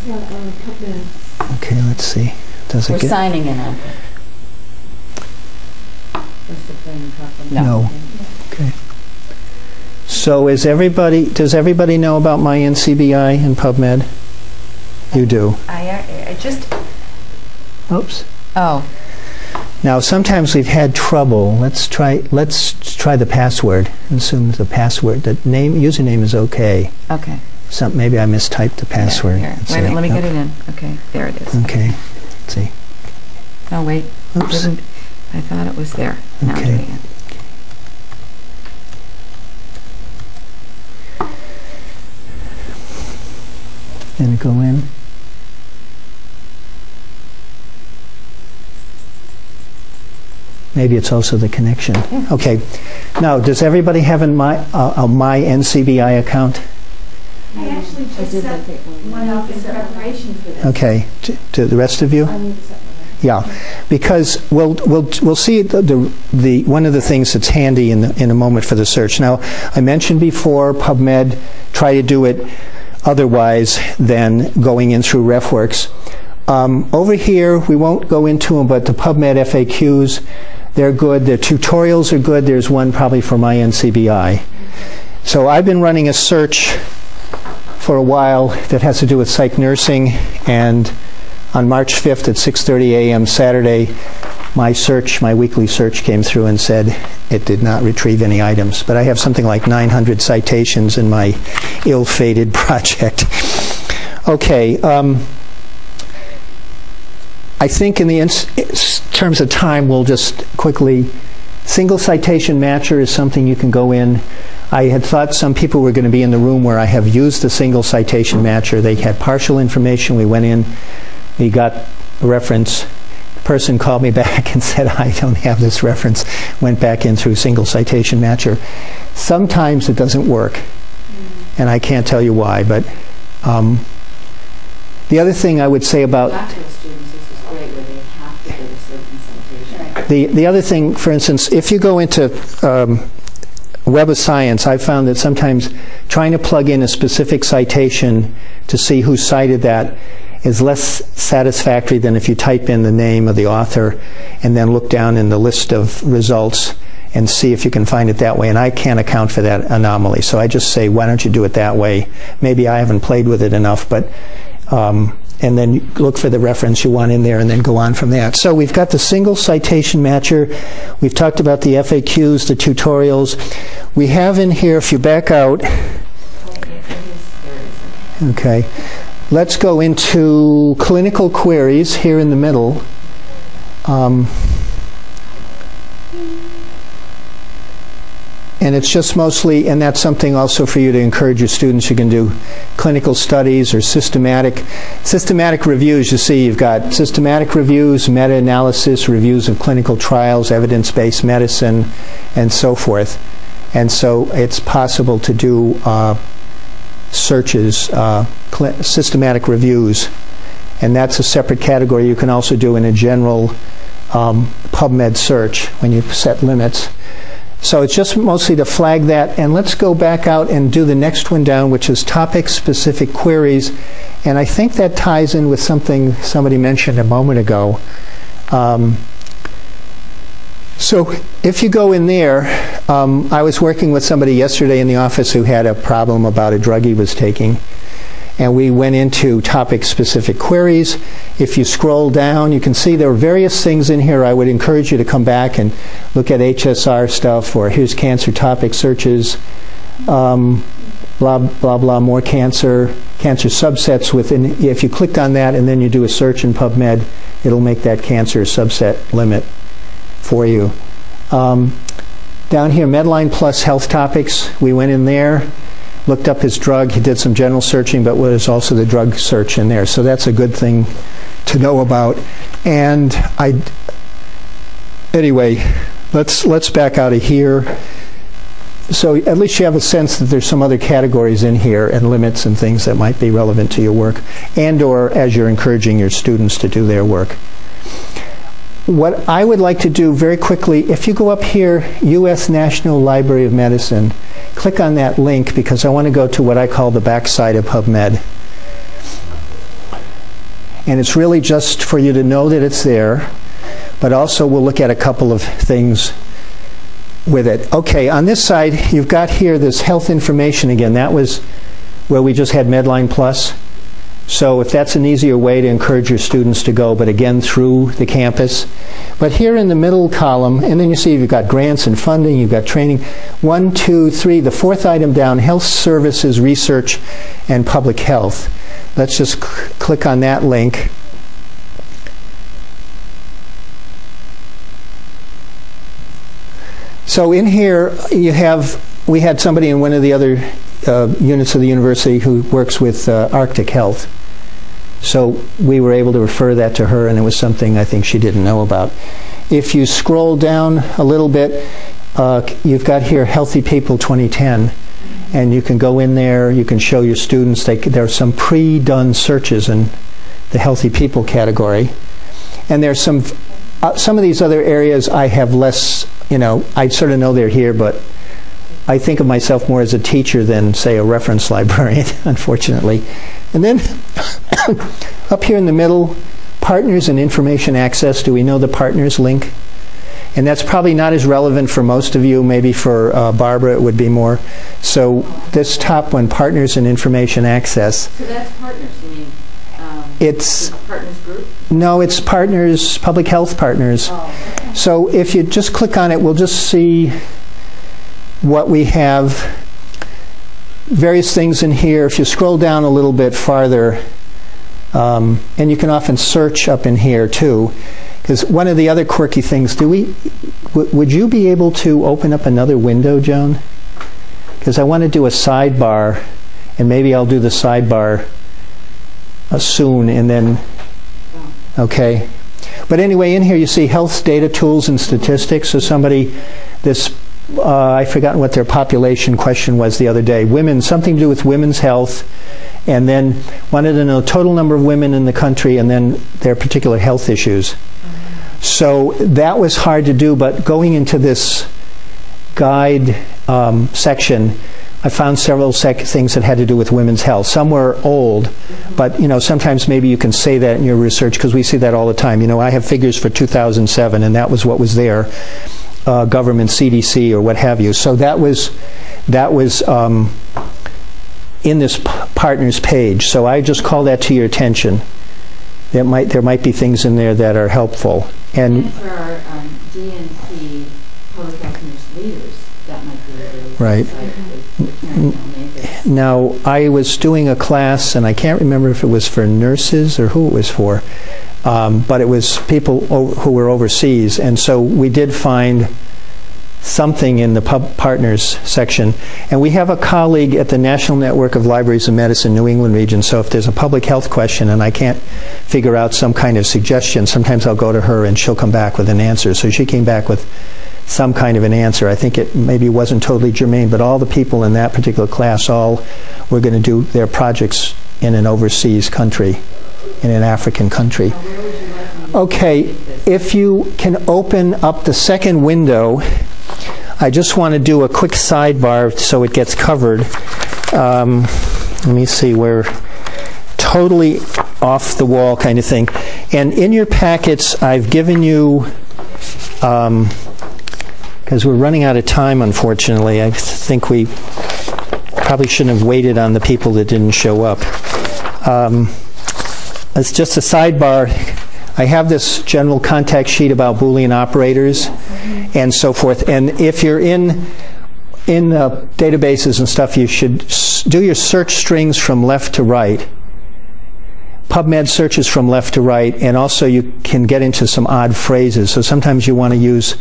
Okay, let's see. Does it We're get? signing in on it. No. Okay. So does everybody know about my NCBI and PubMed? You do. I just... Oops. Oh. Now sometimes we've had trouble. Let's try the password. Assume the password, the username is okay. Okay. Maybe I mistyped the password. Here. Wait a minute, let me get it in. Okay, there it is. Okay. Let's see. No, wait. Oops. I thought it was there. Now I'm Okay. doing it. And go in. Maybe it's also the connection. Yeah. Okay. Now, does everybody have a my NCBI account? I actually just set one up in preparation for this. Okay. To the rest of you? I need to set one up. Yeah, because we'll see the one of the things that's handy in a moment for the search. Now, I mentioned before PubMed. Try to do it otherwise than going in through RefWorks. Over here, we won't go into them, but the PubMed FAQs, they're good. The tutorials are good. There's one probably for my NCBI. So I've been running a search for a while that has to do with psych nursing, and on March 5th at 6:30 a.m. Saturday, my weekly search came through and said it did not retrieve any items. But I have something like 900 citations in my ill-fated project. Okay. I think in terms of time, we'll just quickly... Single citation matcher is something you can go in. I had thought some people were going to be in the room where I have used the single citation matcher. They had partial information. We went in. We got a reference. The person called me back and said, I don't have this reference. Went back in through single citation matcher. Sometimes it doesn't work, and I can't tell you why. But the other thing I would say about... The other thing, for instance, if you go into Web of Science, I found that sometimes trying to plug in a specific citation to see who cited that is less satisfactory than if you type in the name of the author and then look down in the list of results and see if you can find it that way. And I can't account for that anomaly. So I just say, why don't you do it that way? Maybe I haven't played with it enough, but... and then you look for the reference you want in there and then go on from that. So we've got the single citation matcher. We've talked about the FAQs, the tutorials. We have in here, if you back out... Okay. Let's go into clinical queries here in the middle. And it's just mostly, and that's something also for you to encourage your students. You can do clinical studies or systematic reviews. You see, you've got systematic reviews, meta-analysis, reviews of clinical trials, evidence-based medicine, and so forth. And so it's possible to do searches, systematic reviews, and that's a separate category you can also do in a general PubMed search when you set limits. So it's just mostly to flag that. And let's go back out and do the next one down, which is topic-specific queries. And I think that ties in with something somebody mentioned a moment ago. So if you go in there, I was working with somebody yesterday in the office who had a problem about a drug he was taking. And we went into topic-specific queries. If you scroll down, you can see there are various things in here. I would encourage you to come back and look at HSR stuff, or here's cancer topic searches, blah, blah, blah, more cancer subsets within. If you clicked on that and then you do a search in PubMed, it'll make that cancer subset limit for you. Down here, Medline Plus health topics. We went in there, looked up his drug. He did some general searching, but there's also the drug search in there. So that's a good thing to know about. And anyway, let's back out of here. So at least you have a sense that there's some other categories in here and limits and things that might be relevant to your work, and or as you're encouraging your students to do their work. What I would like to do very quickly, if you go up here, U.S. National Library of Medicine, click on that link because I want to go to what I call the backside of PubMed. And it's really just for you to know that it's there, but also we'll look at a couple of things with it. Okay, on this side, you've got here this health information again. That was where we just had Medline Plus. So if that's an easier way to encourage your students to go, but again, through the campus. But here in the middle column, and then you see you've got grants and funding, you've got training. 1, 2, 3, the fourth item down, health services, research, and public health. Let's just click on that link. So in here, we had somebody in one of the other units of the university who works with Arctic Health. So we were able to refer that to her, and it was something I think she didn't know about. If you scroll down a little bit, you've got here Healthy People 2010, and you can go in there, you can show your students, there are some pre-done searches in the Healthy People category. And there's some of these other areas I have less, I sort of know they're here, but I think of myself more as a teacher than, say, a reference librarian, unfortunately. And then up here in the middle, partners and information access. Do we know the partners link? And that's probably not as relevant for most of you. Maybe for Barbara it would be more. So this top one, partners and information access. So that's partners, you mean? It's Partners group? No, it's partners, public health partners. Oh, okay. So if you just click on it, we'll just see what we have. Various things in here. If you scroll down a little bit farther, and you can often search up in here too, because one of the other quirky things, would you be able to open up another window, Joan? Because I want to do a sidebar, and maybe I'll do the sidebar soon, and then, okay. But anyway, in here you see health data tools and statistics. So somebody, I've forgotten what their population question was the other day. Women, something to do with women's health, and then wanted to know total number of women in the country and then their particular health issues. So that was hard to do, but going into this guide section, I found several things that had to do with women's health. Some were old, but sometimes maybe you can say that in your research, because we see that all the time. I have figures for 2007, and that was what was there. Government, CDC, or what have you. So that was in this partners page. So I just call that to your attention. There might be things in there that are helpful. And for our DNP public health nurse leaders, that might be a really right. Now, I was doing a class, and I can't remember if it was for nurses or who it was for. But it was people who were overseas, and so we did find something in the partners section. And we have a colleague at the National Network of Libraries of Medicine, New England region, so if there's a public health question and I can't figure out some kind of suggestion, sometimes I'll go to her and she'll come back with an answer. So she came back with some kind of an answer. I think it maybe wasn't totally germane, but all the people in that particular class all were going to do their projects in an overseas country, in an African country. Okay, if you can open up the second window, I just want to do a quick sidebar so it gets covered. Let me see, we're totally off the wall kind of thing. And in your packets, I've given you, because we're running out of time, unfortunately, I think we probably shouldn't have waited on the people that didn't show up. It's just a sidebar. I have this general contact sheet about Boolean operators and so forth. And if you're in databases and stuff, you should do your search strings from left to right. PubMed searches from left to right, and also you can get into some odd phrases. So sometimes you want to use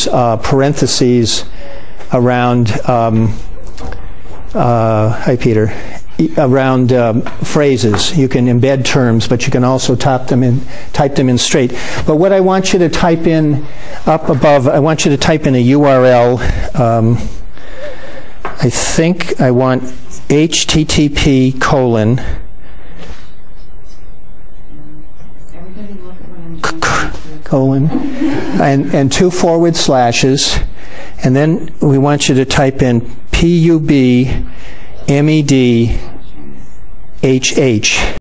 parentheses around. Hi, Peter. Around phrases. You can embed terms, but you can also type them in straight. But what I want you to type in up above, I want you to type in a URL. I think I want http:// and 2 forward slashes, and then we want you to type in PUBMEDHH